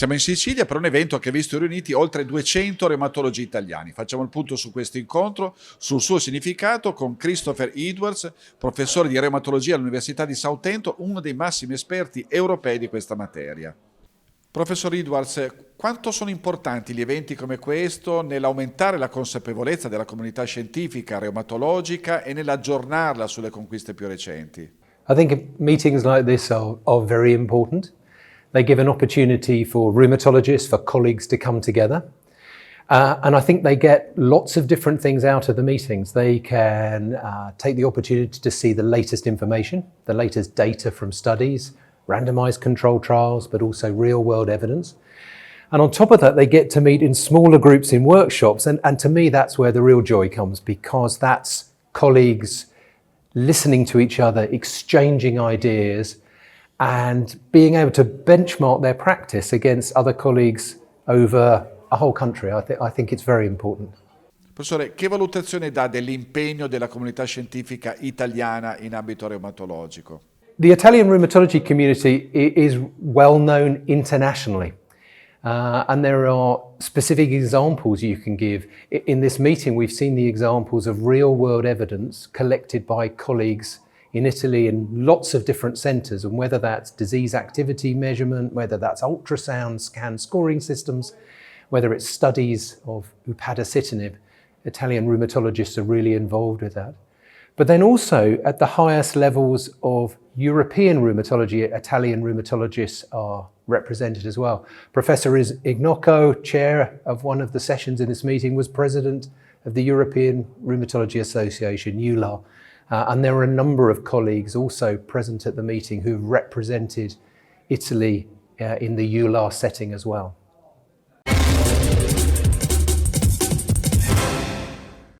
Siamo in Sicilia per un evento che ha visto riuniti oltre 200 reumatologi italiani. Facciamo il punto su questo incontro, sul suo significato, con Christopher Edwards, professore di reumatologia all'Università di Southampton, uno dei massimi esperti europei di questa materia. Professor Edwards, quanto sono importanti gli eventi come questo nell'aumentare la consapevolezza della comunità scientifica reumatologica e nell'aggiornarla sulle conquiste più recenti? I think meetings like this are very important. They give an opportunity for rheumatologists, for colleagues to come together. And I think they get lots of different things out of the meetings. They can take the opportunity to see the latest information, the latest data from studies, randomized control trials, but also real world evidence. And on top of that, they get to meet in smaller groups in workshops. And to me, that's where the real joy comes, because that's colleagues listening to each other, exchanging ideas, and being able to benchmark their practice against other colleagues over a whole country. I think it's very important. Professore, che valutazione dà dell'impegno della comunità scientifica italiana in ambito reumatologico? The Italian rheumatology community is well known internationally. And there are specific examples you can give. In this meeting, we've seen the examples of real world evidence collected by colleagues in Italy in lots of different centres, and whether that's disease activity measurement, whether that's ultrasound scan scoring systems, whether it's studies of upadacitinib, Italian rheumatologists are really involved with that. But then also at the highest levels of European rheumatology, Italian rheumatologists are represented as well. Professor Ignocco, chair of one of the sessions in this meeting, was president of the European Rheumatology Association, EULAR. And there were a number of colleagues also present at the meeting who represented Italy in the EULAR setting as well.